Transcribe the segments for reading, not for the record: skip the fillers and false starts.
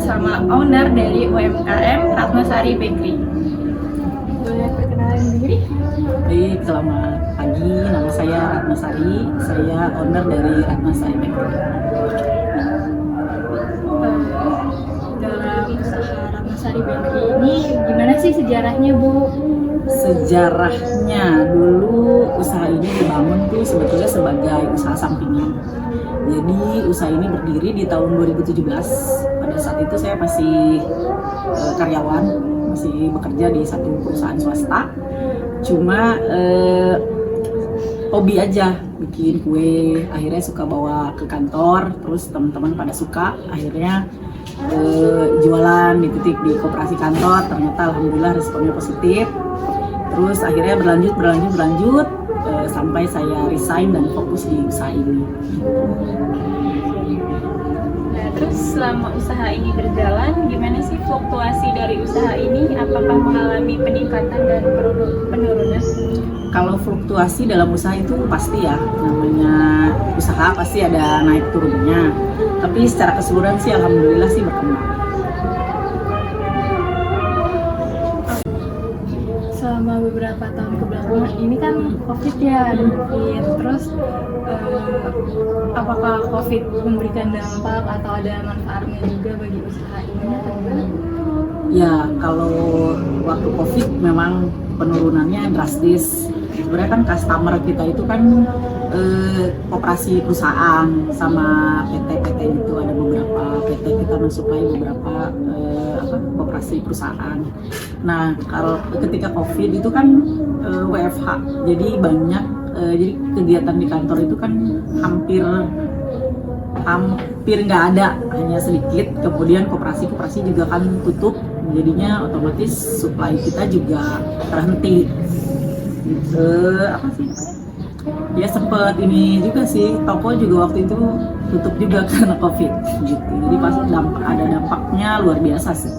bersama owner dari UMKM Ratnasari Bakery. Boleh perkenalan diri? Baik, selamat pagi. Nama saya Ratnasari. Saya owner dari Ratnasari Bakery. Dalam usaha Ratnasari Bakery ini gimana sih sejarahnya, Bu? Sejarahnya dulu usaha ini dibangun tuh sebetulnya sebagai usaha sampingan. Jadi usaha ini berdiri di tahun 2017. Pada saat itu saya masih karyawan, masih bekerja di satu perusahaan swasta. Cuma hobi aja bikin kue, akhirnya suka bawa ke kantor, terus teman-teman pada suka, akhirnya jualan di titik di koperasi kantor. Ternyata alhamdulillah responnya positif. Terus akhirnya berlanjut sampai saya resign dan fokus di usaha ini. Nah, terus selama usaha ini berjalan, gimana sih fluktuasi dari usaha ini? Apakah mengalami peningkatan dan penurunan? Kalau fluktuasi dalam usaha itu pasti ya, namanya usaha pasti ada naik turunnya. Tapi secara keseluruhan sih alhamdulillah sih berkembang. Selama beberapa tahun kebelakangan ini kan COVID ya, ada COVID. Terus apakah COVID memberikan dampak atau ada manfaatnya juga bagi usaha ini atau gimana? Ya, kalau waktu COVID memang penurunannya drastis. Sebenarnya kan customer kita itu kan koperasi perusahaan sama PT-PT itu, ada beberapa PT kita mensuplai beberapa koperasi perusahaan. Nah, kalau ketika COVID itu kan WFH, jadi banyak jadi kegiatan di kantor itu kan hampir nggak ada, hanya sedikit. Kemudian koperasi juga kan tutup, jadinya otomatis supply kita juga terhenti. Apa sih? Ya sempet ini juga sih, toko juga waktu itu tutup juga karena COVID gitu. Jadi pas ada dampaknya luar biasa sih.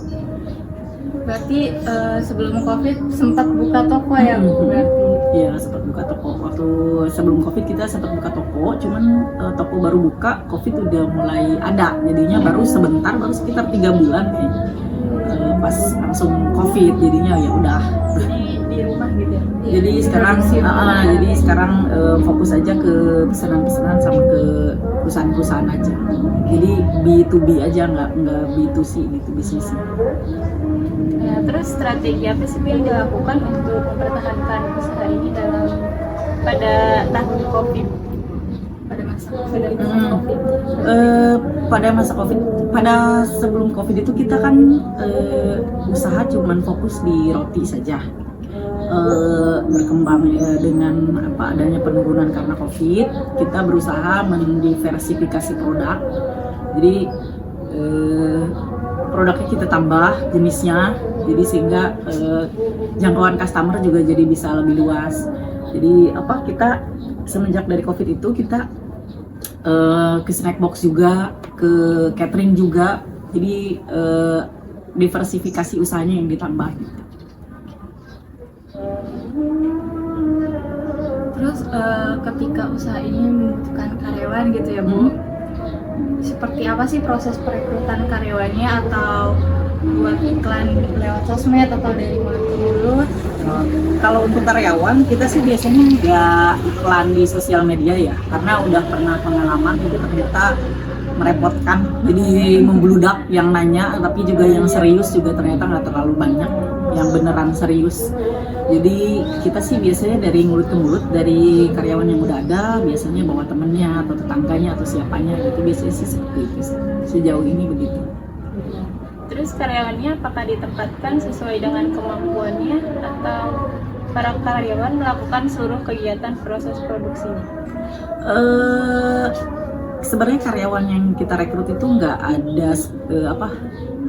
Berarti sebelum COVID sempat buka toko ya, Bu? Berarti Iya, sempat buka toko. Waktu sebelum COVID kita sempat buka toko, cuman toko baru buka, COVID udah mulai ada. Jadinya baru sebentar, baru sekitar 3 bulan kayaknya. Pas langsung COVID, jadinya ya udah. di rumah gitu ya? Jadi sekarang fokus aja ke pesanan-pesanan sama ke perusahaan-perusahaan aja. Jadi B2B aja, nggak B2C, B2B. Nah, terus strategi apa sih yang dilakukan untuk mempertahankan usaha ini pada tahun COVID? Pada masa COVID? Pada sebelum COVID itu kita kan usaha cuman fokus di roti saja. Berkembang dengan adanya penurunan karena COVID, kita berusaha mendiversifikasi produk. Jadi produknya kita tambah jenisnya, jadi sehingga jangkauan customer juga jadi bisa lebih luas. Jadi kita semenjak dari COVID itu kita ke snack box juga, ke catering juga, jadi diversifikasi usahanya yang ditambah gitu. Terus ketika usaha ini membutuhkan karyawan gitu ya, Bu? Seperti apa sih proses perekrutan karyawannya, atau buat iklan lewat sosmed atau dari mulut ke mulut? Kalau untuk karyawan kita sih biasanya nggak iklan di sosial media ya, karena udah pernah pengalaman itu ternyata merepotkan. Jadi membludak yang nanya, tapi juga yang serius juga ternyata nggak terlalu banyak yang beneran serius. Jadi kita sih biasanya dari mulut ke mulut, dari karyawan yang udah ada, biasanya bawa temennya atau tetangganya atau siapanya gitu, biasanya sih seperti itu sih. Sejauh ini begitu. Terus karyawannya apakah ditempatkan sesuai dengan kemampuannya, atau para karyawan melakukan seluruh kegiatan proses produksinya? Sebenarnya karyawan yang kita rekrut itu nggak ada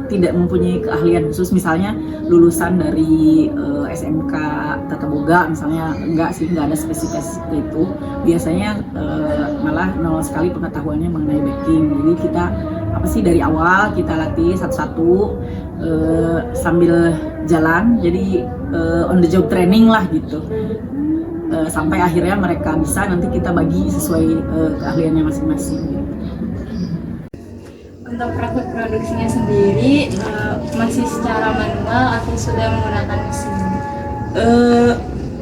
tidak mempunyai keahlian khusus, misalnya lulusan dari SMK Tata Boga misalnya, nggak ada spesifikasi seperti itu. Biasanya malah nol sekali pengetahuannya mengenai baking. Jadi kita dari awal kita latih satu-satu sambil jalan, jadi on the job training lah gitu, sampai akhirnya mereka bisa, nanti kita bagi sesuai keahliannya masing-masing gitu. Untuk produksinya sendiri masih secara manual atau sudah menggunakan mesin?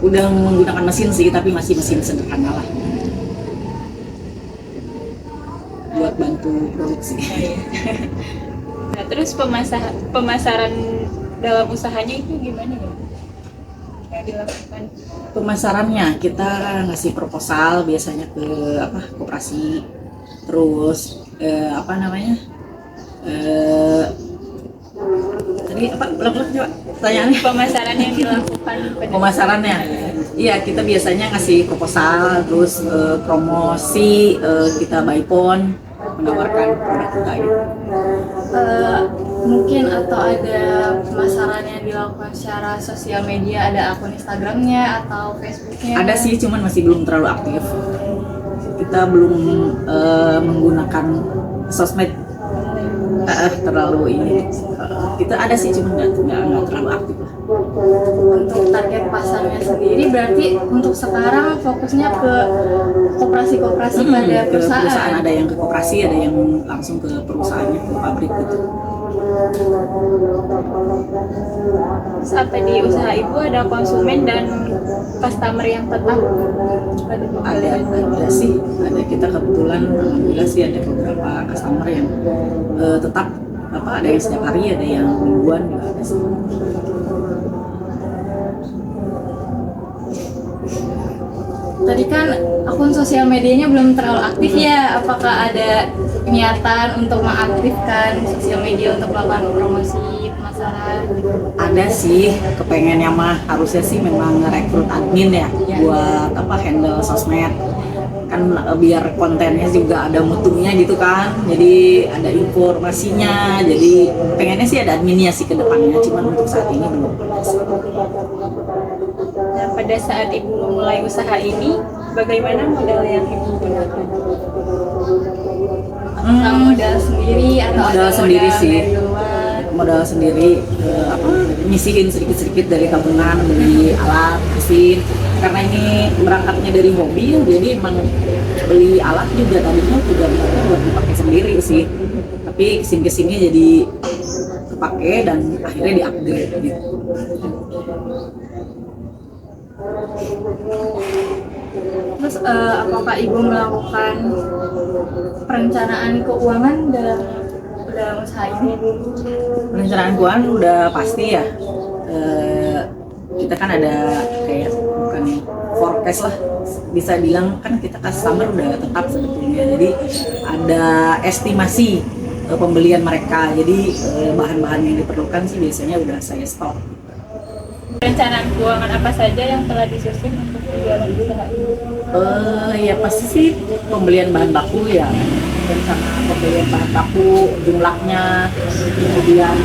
Udah menggunakan mesin sih, tapi masih mesin sederhana lah buat bantu produksi. Nah, terus pemasaran dalam usahanya itu gimana ya yang dilakukan? Pemasarannya kita ngasih proposal biasanya ke koperasi, terus tadi ulang coba pertanyaannya. Pemasaran yang dilakukan Pemasarannya, iya kita biasanya ngasih proposal, terus promosi, kita by phone menawarkan produk kita gitu. Mungkin atau ada pemasaran yang dilakukan secara sosial media, ada akun Instagramnya atau Facebooknya? Ada sih, cuman masih belum terlalu aktif. Kita belum menggunakan sosmed terlalu ini. Kita ada sih, cuman nggak terlalu aktif lah. Untuk target pasarnya sendiri berarti untuk sekarang fokusnya ke koperasi-koperasi pada Ke perusahaan, perusahaan. ada yang ke koperasi, ada yang langsung ke perusahaannya, ke pabrik gitu. Terus apa di usaha ibu ada konsumen dan customer yang tetap? Ada sih, ada. Kita kebetulan alhamdulillah sih ada beberapa customer yang tetap ada yang setiap hari, ada yang mingguan juga ada sih. Tadi kan akun sosial medianya belum terlalu aktif ya, apakah ada niatan untuk mengaktifkan sosial media untuk melakukan promosi pemasaran? Ada sih, kepengennya mah harusnya sih memang ngerekrut admin ya buat handle sosmed kan, biar kontennya juga ada mutunya gitu kan, jadi ada informasinya, jadi pengennya sih ada adminnya sih ke depannya, cuman untuk saat ini belum. Nah, pada saat ibu memulai usaha ini, bagaimana modal yang ibu gunakan? Apakah modal sendiri atau Modal ada sendiri modal sih. dari luar? Modal sendiri, nyisihin sedikit-sedikit dari tabungan, beli alat, mesin. Karena ini berangkatnya dari hobi, jadi emang beli alat juga tadinya juga buat dipakai sendiri sih. Tapi kesini-kesini jadi kepake dan akhirnya di-upgrade gitu. Terus apakah ibu melakukan perencanaan keuangan dalam usaha ini? Perencanaan keuangan udah pasti ya. Kita kan ada kayak bukan forecast lah, bisa bilang kan kita customer udah tetap sebetulnya, jadi ada estimasi pembelian mereka, jadi bahan-bahan yang diperlukan sih biasanya udah saya stok. Perencanaan keuangan apa saja yang telah disusun untuk penjualan usaha ini? Ya pasti sih pembelian bahan baku ya, rencana pembelian bahan baku, jumlahnya, kemudian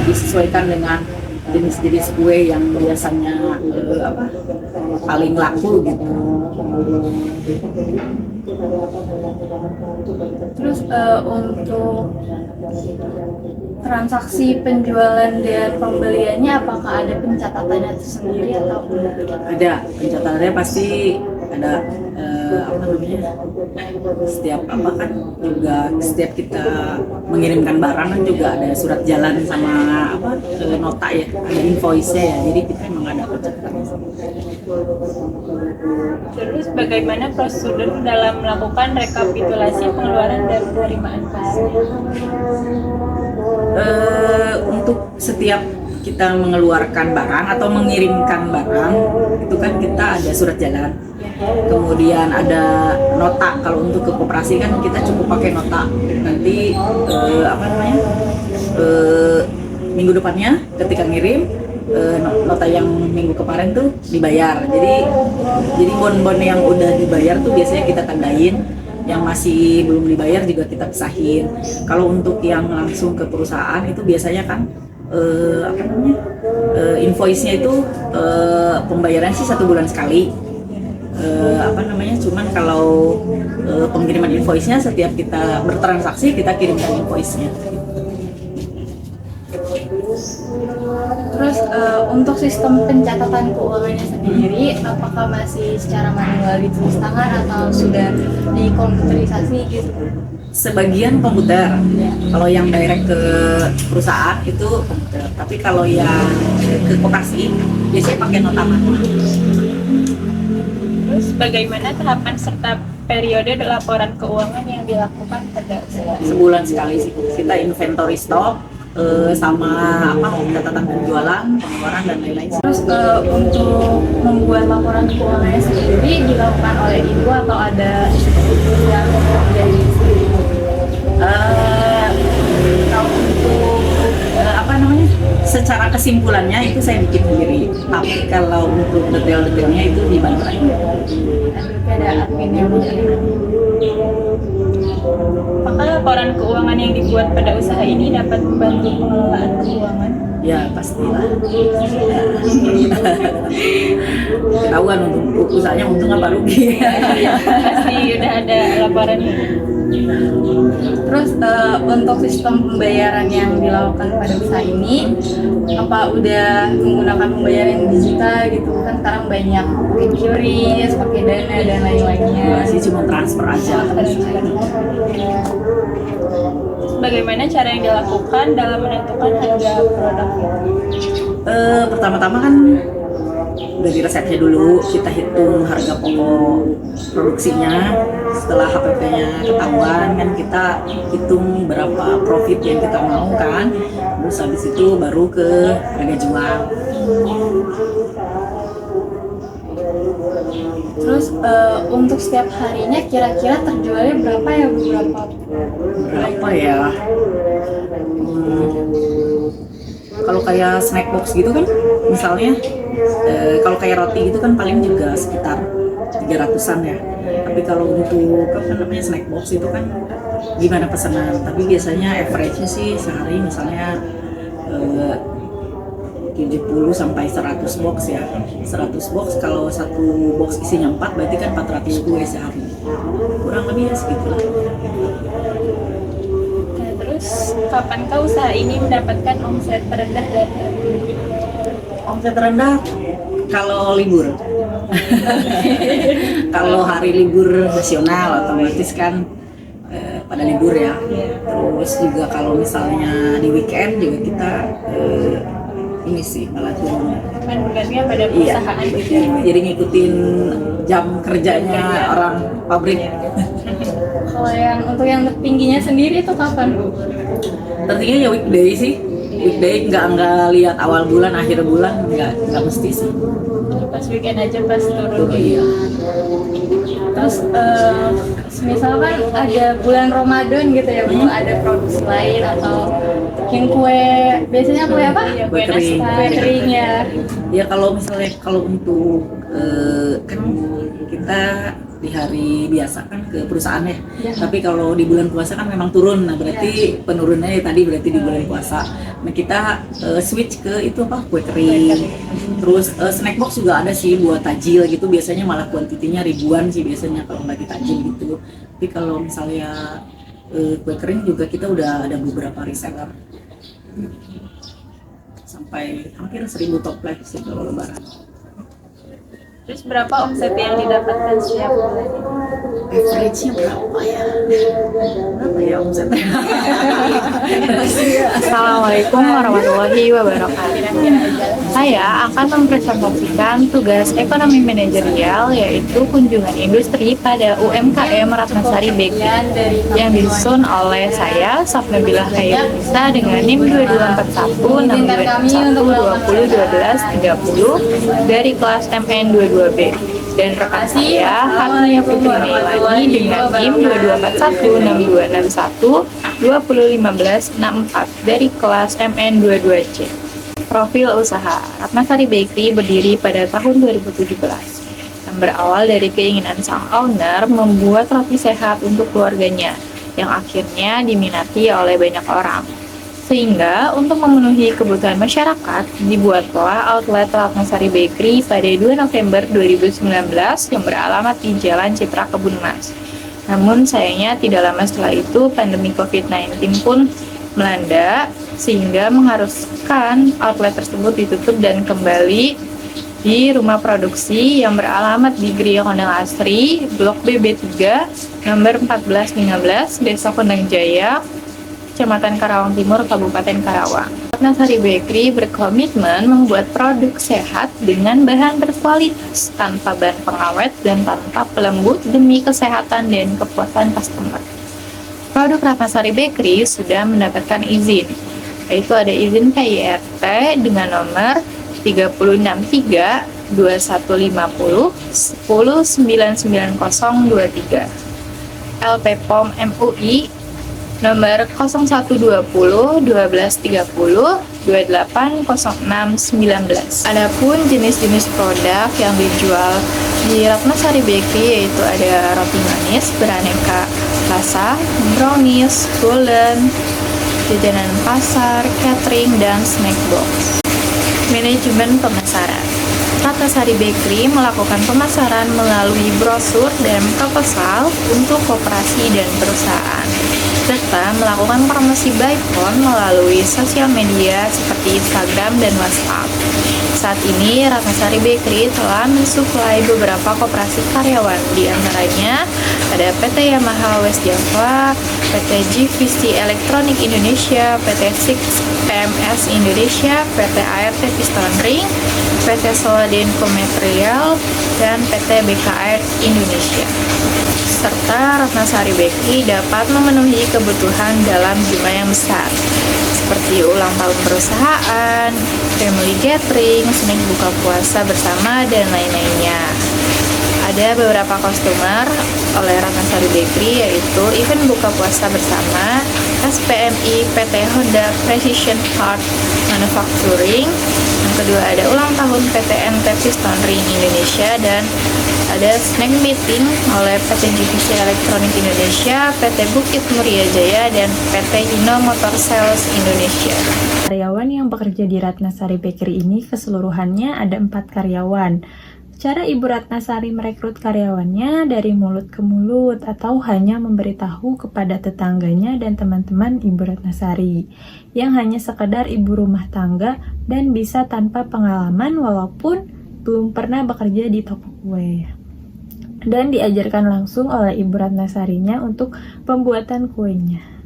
disesuaikan dengan jenis-jenis kue yang biasanya paling laku gitu. Terus untuk transaksi penjualan dan pembeliannya apakah ada pencatatannya tersendiri atau Ada pencatatannya, pasti ada setiap kan juga setiap kita mengirimkan barang kan juga ada surat jalan sama nota ya, ada invoice-nya ya, jadi kita memang ada pencatatannya. Terus bagaimana prosedur dalam melakukan rekapitulasi pengeluaran dan penerimaan pajak? Untuk setiap kita mengeluarkan barang atau mengirimkan barang itu kan kita ada surat jalan, kemudian ada nota. Kalau untuk ke koperasi kan kita cukup pakai nota, nanti minggu depannya ketika ngirim nota yang minggu kemarin tuh dibayar, jadi bon-bon yang udah dibayar tuh biasanya kita tandain, yang masih belum dibayar juga kita pisahin. Kalau untuk yang langsung ke perusahaan itu biasanya kan invoice-nya itu pembayaran sih 1 bulan sekali. Cuman kalau pengiriman invoice-nya setiap kita bertransaksi kita kirimkan invoice-nya. Terus untuk sistem pencatatan keuangannya sendiri, apakah masih secara manual ditulis tangan atau sudah dikomputerisasi gitu? Sebagian komputer. Kalau yang direct ke perusahaan itu komputer. Tapi kalau yang ke koperasi biasanya pakai nota manual. Terus bagaimana tahapan serta periode laporan keuangan yang dilakukan pada usaha? Sebulan sekali sih kita inventory stok sama catatan penjualan, pengeluaran dan lain-lain. Terus untuk membuat laporan keuangannya sendiri dilakukan oleh ibu atau ada yang dari Kalau untuk secara kesimpulannya itu saya bikin sendiri. Tapi kalau untuk detail-detailnya itu dibantu lagi. ada admin yang menjalankan. Apakah laporan keuangan yang dibuat pada usaha ini dapat membantu pengelolaan keuangan? Ya pastilah. Ketahuan untuk usahanya untung apa rugi. Pasti udah ada laporannya. Terus untuk sistem pembayaran yang dilakukan pada usaha ini, apa udah menggunakan pembayaran digital gitu kan? Sekarang banyak QRIS, pakai Dana dan lain-lainnya. Masih cuma transfer aja. Bagaimana cara yang dilakukan dalam menentukan harga produk? Pertama-tama kan dari resepnya dulu kita hitung harga pokok produksinya. Setelah HPP-nya ketahuan kan kita hitung berapa profit yang kita mau kan. Terus habis itu baru ke harga jual. Terus untuk setiap harinya kira-kira terjualnya berapa ya Bu? Berapa ya? Kalau kayak snack box gitu kan, misalnya kalau kayak roti gitu kan paling juga sekitar 300-an ya. Tapi kalau untuk snack box itu kan gimana pesanan. Tapi biasanya average-nya sih sehari misalnya 70 sampai 100 box ya. 100 box kalau satu box isinya 4 berarti kan 400 kue sehari. Kurang lebih ya segitulah. Nah, terus kapankah usaha ini mendapatkan omset terendah dan Omset terendah kalau libur. Kalau hari libur nasional otomatis kan pada libur ya. Terus juga kalau misalnya di weekend juga kita ini sih malah turun. kan bergantinya pada perusahaan gitu. Jadi ngikutin jam kerjanya orang pabrik. Kalau yang untuk yang tingginya sendiri itu kapan Bu? Tentunya ya weekday sih. Weekday nggak lihat awal bulan akhir bulan nggak mesti sih. Pas weekend aja pas turun. Iya. Terus misalkan ada bulan Ramadan gitu ya Bu, ada produksi lain atau yang kue, biasanya kue apa? Iya, Kue kering. Kue kering ya. Ya kalau misalnya kalau untuk kan kita di hari biasa kan ke perusahaan ya. Tapi kalau di bulan puasa kan memang turun. Nah, berarti penurunannya tadi berarti di bulan puasa. Nah, kita switch ke itu apa? Kue kering. Terus snack box juga ada sih buat takjil gitu. Biasanya malah kuantitinya ribuan sih biasanya kalau lagi takjil gitu. Tapi kalau misalnya kue kering juga kita udah ada beberapa reseller. Sampai hampir 1000 toples sih kalau lebaran. Terus berapa omset yang didapatkan setiap bulan? Average-nya berapa ya? Berapa ya omsetnya? Assalamualaikum warahmatullahi wabarakatuh. Saya akan mempresentasikan tugas ekonomi manajerial yaitu kunjungan industri pada UMKM Ratnasari Bakery yang disusun oleh saya Safnabilah Khairunisa dengan NIM 2241 dari kelas MN 22B dan rekan saya Hania Putri Meilani dengan NIM 2241-2015-64 dari kelas MN 22C. Profil usaha Ratnasari Bakery berdiri pada tahun 2017 yang berawal dari keinginan sang owner membuat roti sehat untuk keluarganya yang akhirnya diminati oleh banyak orang. Sehingga untuk memenuhi kebutuhan masyarakat, dibuatlah outlet Ratnasari Bakery pada 2 November 2019 yang beralamat di Jalan Citra Kebun Mas. Namun sayangnya tidak lama setelah itu pandemi COVID-19 pun melanda sehingga mengharuskan outlet tersebut ditutup dan kembali di rumah produksi yang beralamat di Gria Kondang Asri, Blok BB3, nomor 1415, Desa Kondang Jaya, Kecamatan Karawang Timur, Kabupaten Karawang. Ratnasari Bakery berkomitmen membuat produk sehat dengan bahan berkualitas, tanpa bahan pengawet dan tanpa pelembut demi kesehatan dan kepuasan customer. Produk Ratnasari Bakery sudah mendapatkan izin, yaitu ada izin KYRT dengan nomor 363 2150 10999023, LP POM MUI nomor 0120 1230 280619. Adapun jenis-jenis produk yang dijual di Ratnasari Bakery yaitu ada roti manis beraneka rasa, brownies, golden, jajanan pasar, catering, dan snack box. Manajemen pemasaran. Ratnasari Bakery melakukan pemasaran melalui brosur dan proposal untuk koperasi dan perusahaan, serta melakukan promosi by phone melalui sosial media seperti Instagram dan WhatsApp. Saat ini, Ratnasari Bakery telah mensuplai beberapa koperasi karyawan, di antaranya ada PT Yamaha West Java, PT GVC Electronic Indonesia, PT Six PMS Indonesia, PT ART Piston Ring, PT Soladenko Material, dan PT BKR Indonesia. Serta Ratnasari Bakery dapat memenuhi kebutuhan dalam jumlah yang besar, seperti ulang tahun perusahaan, family gathering, snack buka puasa bersama, dan lain-lainnya. Ada beberapa customer oleh Ratnasari Bakery, yaitu event buka puasa bersama SPMI PT Honda Precision Part Manufacturing. Yang kedua ada ulang tahun PT NT Piston Ring Indonesia, dan ada snack meeting oleh PT GVC Electronic Indonesia, PT Bukit Muria Jaya, dan PT Hino Motor Sales Indonesia. Karyawan yang bekerja di Ratnasari Bakery ini keseluruhannya ada 4 karyawan. Cara Ibu Ratnasari merekrut karyawannya dari mulut ke mulut atau hanya memberitahu kepada tetangganya dan teman-teman Ibu Ratnasari yang hanya sekedar ibu rumah tangga dan bisa tanpa pengalaman walaupun belum pernah bekerja di toko kue. Dan diajarkan langsung oleh Ibu Ratnasarinya untuk pembuatan kuenya.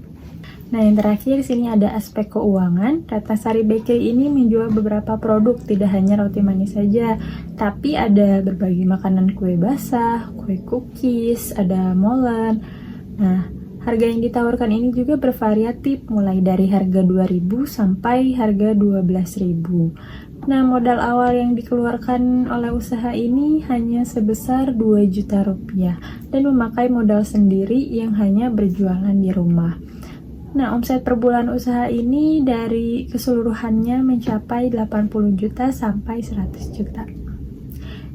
Nah, yang terakhir di sini ada aspek keuangan. Ratnasari Bakery ini menjual beberapa produk, tidak hanya roti manis saja, tapi ada berbagai makanan kue basah, kue cookies, ada molen. Nah, harga yang ditawarkan ini juga bervariatif, mulai dari harga 2.000 sampai harga 12.000. Nah, modal awal yang dikeluarkan oleh usaha ini hanya sebesar 2 juta rupiah dan memakai modal sendiri yang hanya berjualan di rumah. Nah, omset per bulan usaha ini dari keseluruhannya mencapai 80 juta sampai 100 juta.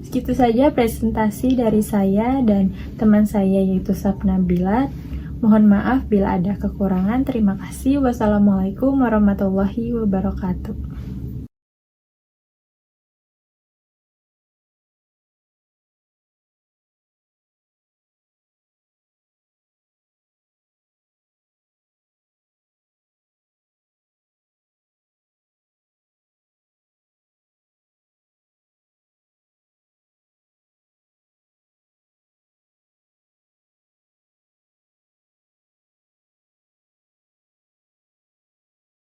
Segitu saja presentasi dari saya dan teman saya yaitu Sapna Bilat. Mohon maaf bila ada kekurangan. Terima kasih. Wassalamualaikum warahmatullahi wabarakatuh.